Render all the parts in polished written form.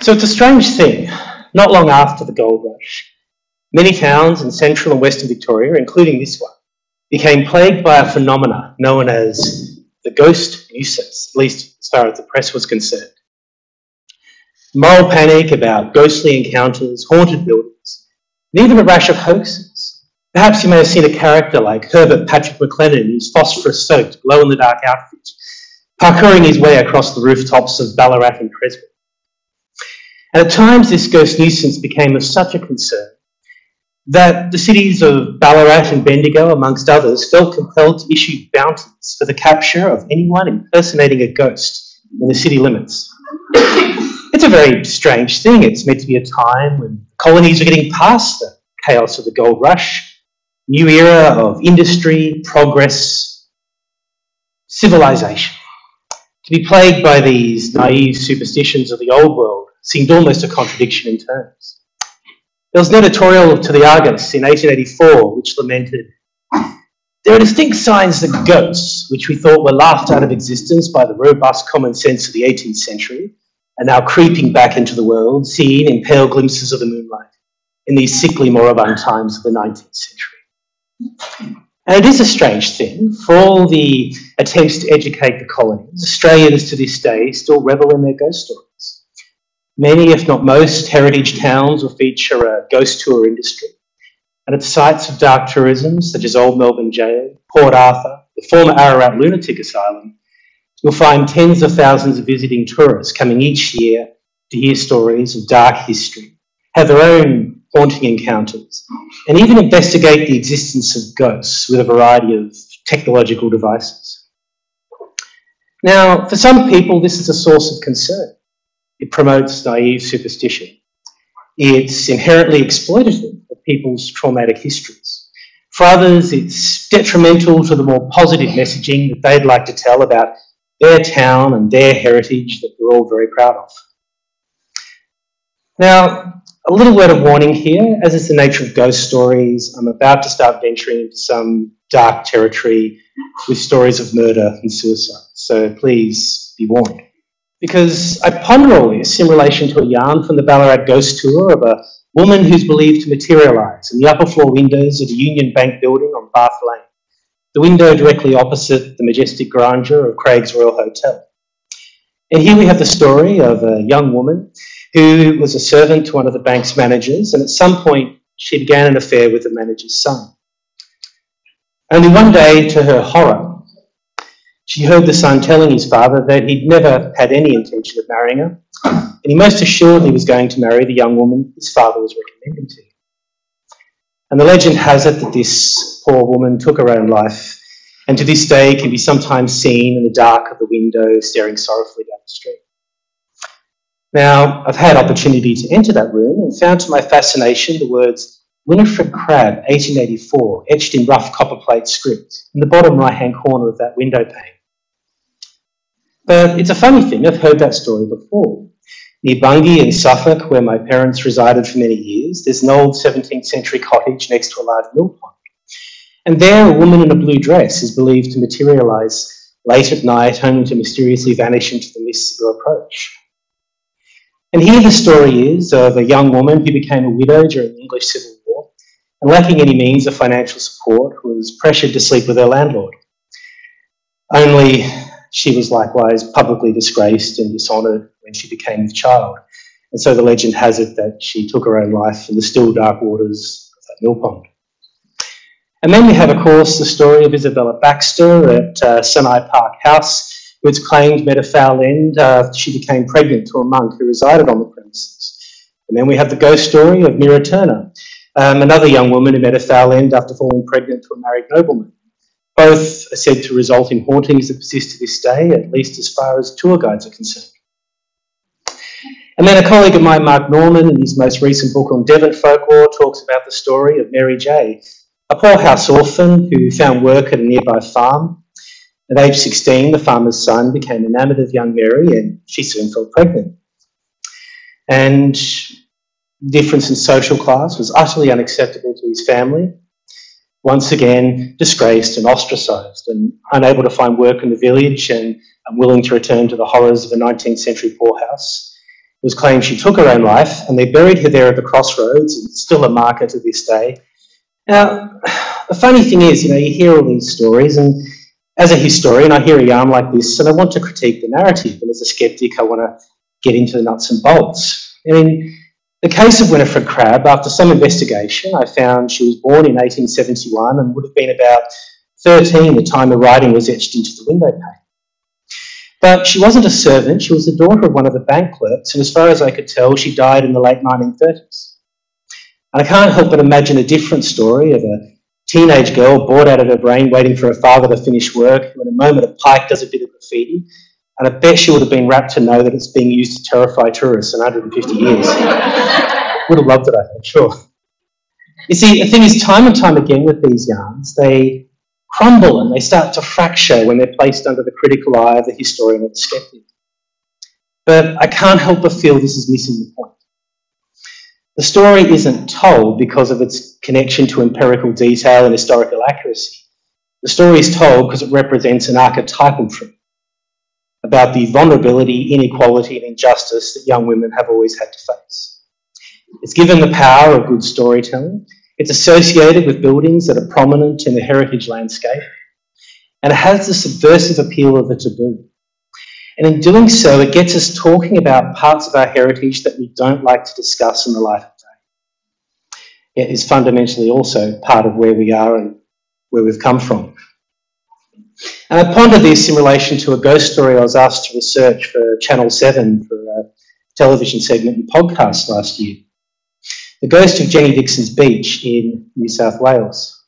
So it's a strange thing. Not long after the gold rush, many towns in central and western Victoria, including this one, became plagued by a phenomena known as the ghost nuisance, at least as far as the press was concerned. Moral panic about ghostly encounters, haunted buildings, and even a rash of hoaxes. Perhaps you may have seen a character like Herbert Patrick McLennan in his phosphorus-soaked, glow-in-the-dark outfit, parkouring his way across the rooftops of Ballarat and Creswick. And at times this ghost nuisance became of such a concern that the cities of Ballarat and Bendigo, amongst others, felt compelled to issue bounties for the capture of anyone impersonating a ghost in the city limits. It's a very strange thing. It's meant to be a time when colonies are getting past the chaos of the gold rush, new era of industry, progress, civilization. To be plagued by these naive superstitions of the old world seemed almost a contradiction in terms. There was an editorial to the Argus in 1884 which lamented, "There are distinct signs that ghosts, which we thought were laughed out of existence by the robust common sense of the 18th century, are now creeping back into the world, seen in pale glimpses of the moonlight in these sickly moribund times of the 19th century." And it is a strange thing. For all the attempts to educate the colonies, Australians to this day still revel in their ghost stories. Many, if not most, heritage towns will feature a ghost tour industry. And at sites of dark tourism, such as Old Melbourne Jail, Port Arthur, the former Ararat Lunatic Asylum, you'll find tens of thousands of visiting tourists coming each year to hear stories of dark history, have their own haunting encounters, and even investigate the existence of ghosts with a variety of technological devices. Now, for some people, this is a source of concern. It promotes naive superstition. It's inherently exploitative of people's traumatic histories. For others, it's detrimental to the more positive messaging that they'd like to tell about their town and their heritage that we're all very proud of. Now, a little word of warning here. As is the nature of ghost stories, I'm about to start venturing into some dark territory with stories of murder and suicide. So please be warned. Because I ponder all this in relation to a yarn from the Ballarat ghost tour of a woman who's believed to materialise in the upper floor windows of the Union Bank building on Bath Lane, the window directly opposite the majestic grandeur of Craig's Royal Hotel. And here we have the story of a young woman who was a servant to one of the bank's managers, and at some point she began an affair with the manager's son. Only one day, to her horror, she heard the son telling his father that he'd never had any intention of marrying her, and he most assuredly was going to marry the young woman his father was recommending to him. And the legend has it that this poor woman took her own life, and to this day can be sometimes seen in the dark of the window staring sorrowfully down the street. Now, I've had opportunity to enter that room and found to my fascination the words Winifred Crabb, 1884, etched in rough copperplate script in the bottom right-hand corner of that window pane. But it's a funny thing, I've heard that story before. Near Bungie in Suffolk, where my parents resided for many years, there's an old 17th century cottage next to a large mill pond. And there, a woman in a blue dress is believed to materialise late at night, only to mysteriously vanish into the mists of her approach. And here the story is of a young woman who became a widow during the English Civil War and, lacking any means of financial support, was pressured to sleep with her landlord. Only she was likewise publicly disgraced and dishonoured when she became with child. And so the legend has it that she took her own life in the still dark waters of that mill pond. And then we have, of course, the story of Isabella Baxter at Sinai Park House, who it's claimed met a foul end after she became pregnant to a monk who resided on the premises. And then we have the ghost story of Mira Turner, another young woman who met a foul end after falling pregnant to a married nobleman. Both are said to result in hauntings that persist to this day, at least as far as tour guides are concerned. And then a colleague of mine, Mark Norman, in his most recent book on Devon folklore, talks about the story of Mary J., a poorhouse orphan who found work at a nearby farm. At age 16, the farmer's son became enamoured of young Mary and she soon fell pregnant. And difference in social class was utterly unacceptable to his family. Once again, disgraced and ostracised and unable to find work in the village and unwilling to return to the horrors of a 19th century poorhouse. was claimed she took her own life, and they buried her there at the crossroads, and it's still a marker to this day. Now, the funny thing is, you hear all these stories, and as a historian, I hear a yarn like this, and I want to critique the narrative, and as a skeptic, I want to get into the nuts and bolts. In the case of Winifred Crabb, after some investigation, I found she was born in 1871 and would have been about 13 the time the writing was etched into the window pane. But she wasn't a servant, she was the daughter of one of the bank clerks, and as far as I could tell, she died in the late 1930s. And I can't help but imagine a different story of a teenage girl bored out of her brain waiting for her father to finish work, who in a moment of pique does a bit of graffiti, and I bet she would have been rapt to know that it's being used to terrify tourists in 150 years. Would have loved it, I think, sure. You see, the thing is, time and time again with these yarns, they crumble and they start to fracture when they're placed under the critical eye of the historian or the skeptic. But I can't help but feel this is missing the point. The story isn't told because of its connection to empirical detail and historical accuracy. The story is told because it represents an archetypal truth about the vulnerability, inequality and injustice that young women have always had to face. It's given the power of good storytelling. It's associated with buildings that are prominent in the heritage landscape, and it has the subversive appeal of the taboo. And in doing so, it gets us talking about parts of our heritage that we don't like to discuss in the light of day. It is fundamentally also part of where we are and where we've come from. And I ponder this in relation to a ghost story I was asked to research for Channel 7 for a television segment and podcast last year. The ghost of Jenny Dixon's Beach in New South Wales.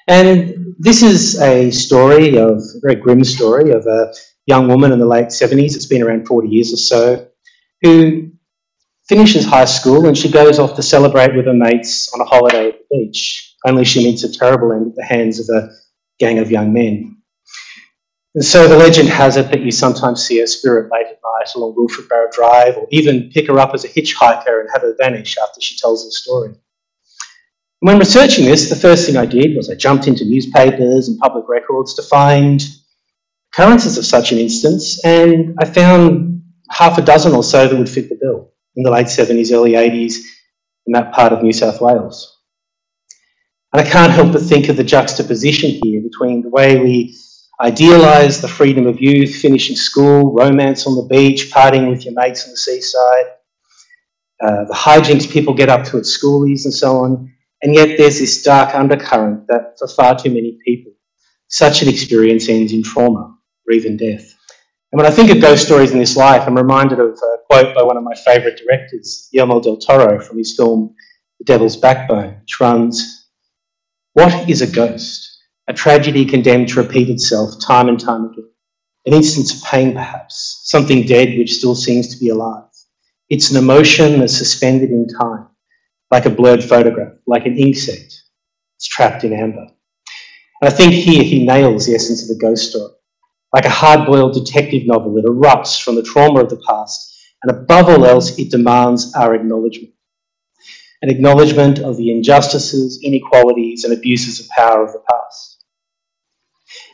And this is a story a very grim story of a young woman in the late 70s, it's been around 40 years or so, who finishes high school and she goes off to celebrate with her mates on a holiday at the beach, only she meets a terrible end at the hands of a gang of young men. And so the legend has it that you sometimes see her spirit late at night along Wilfred Barrow Drive, or even pick her up as a hitchhiker and have her vanish after she tells her story. And when researching this, the first thing I did was I jumped into newspapers and public records to find occurrences of such an instance, and I found half a dozen or so that would fit the bill in the late 70s, early 80s in that part of New South Wales. And I can't help but think of the juxtaposition here between the way we idealise the freedom of youth, finishing school, romance on the beach, partying with your mates on the seaside, the hijinks people get up to at schoolies and so on, and yet there's this dark undercurrent that for far too many people, such an experience ends in trauma or even death. And when I think of ghost stories in this life, I'm reminded of a quote by one of my favourite directors, Guillermo del Toro, from his film The Devil's Backbone, which runs, "What is a ghost? A tragedy condemned to repeat itself time and time again. An instance of pain, perhaps, something dead which still seems to be alive. It's an emotion that's suspended in time, like a blurred photograph, like an insect. It's trapped in amber." And I think here he nails the essence of the ghost story. Like a hard-boiled detective novel, it erupts from the trauma of the past, and above all else, it demands our acknowledgement. An acknowledgement of the injustices, inequalities, and abuses of power of the past.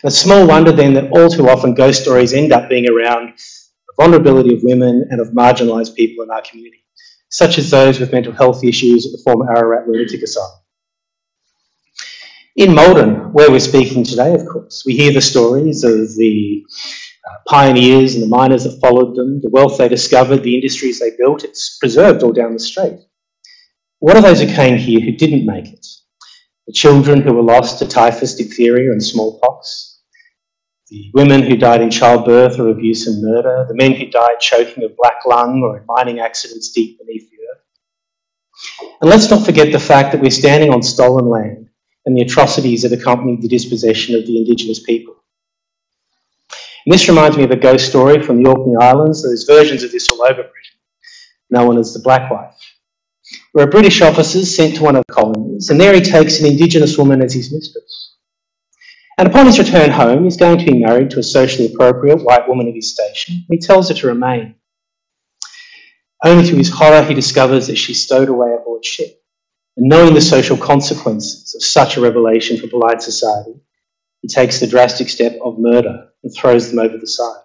And it's small wonder then that all too often ghost stories end up being around the vulnerability of women and of marginalised people in our community, such as those with mental health issues at the former Ararat Lunatic Asylum. In Maldon, where we're speaking today, of course, we hear the stories of the pioneers and the miners that followed them, the wealth they discovered, the industries they built. It's preserved all down the street. What are those who came here who didn't make it? The children who were lost to typhus, diphtheria and smallpox, the women who died in childbirth or abuse and murder, the men who died choking of black lung or in mining accidents deep beneath the earth. And let's not forget the fact that we're standing on stolen land and the atrocities that accompanied the dispossession of the Indigenous people. And this reminds me of a ghost story from the Orkney Islands. There's versions of this all over Britain, known as the Black Wife, where a British officer is sent to one of the colonies, and there he takes an Indigenous woman as his mistress. And upon his return home, he's going to be married to a socially appropriate white woman of his station, and he tells her to remain. Only to his horror, he discovers that she's stowed away aboard ship. And knowing the social consequences of such a revelation for polite society, he takes the drastic step of murder and throws them over the side.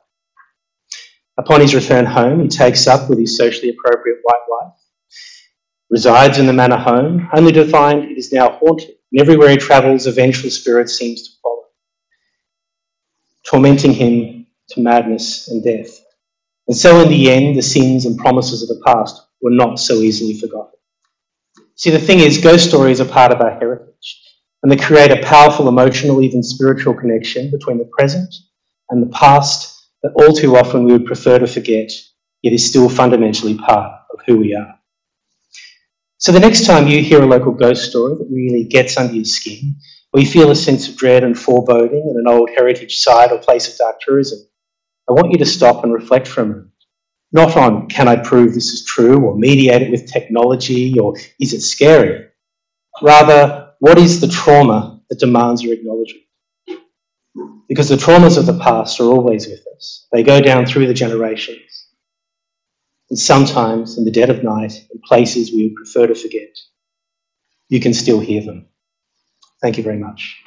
Upon his return home, he takes up with his socially appropriate white wife, resides in the manor home, only to find it is now haunted, and everywhere he travels, a vengeful spirit seems to follow, tormenting him to madness and death. And so in the end, the sins and promises of the past were not so easily forgotten. See, the thing is, ghost stories are part of our heritage, and they create a powerful emotional, even spiritual connection between the present and the past that all too often we would prefer to forget, yet is still fundamentally part of who we are. So the next time you hear a local ghost story that really gets under your skin, or you feel a sense of dread and foreboding in an old heritage site or place of dark tourism, I want you to stop and reflect for a moment. Not on, can I prove this is true, or mediate it with technology, or is it scary? Rather, what is the trauma that demands your acknowledgement? Because the traumas of the past are always with us. They go down through the generations. And sometimes, in the dead of night, in places we would prefer to forget, you can still hear them. Thank you very much.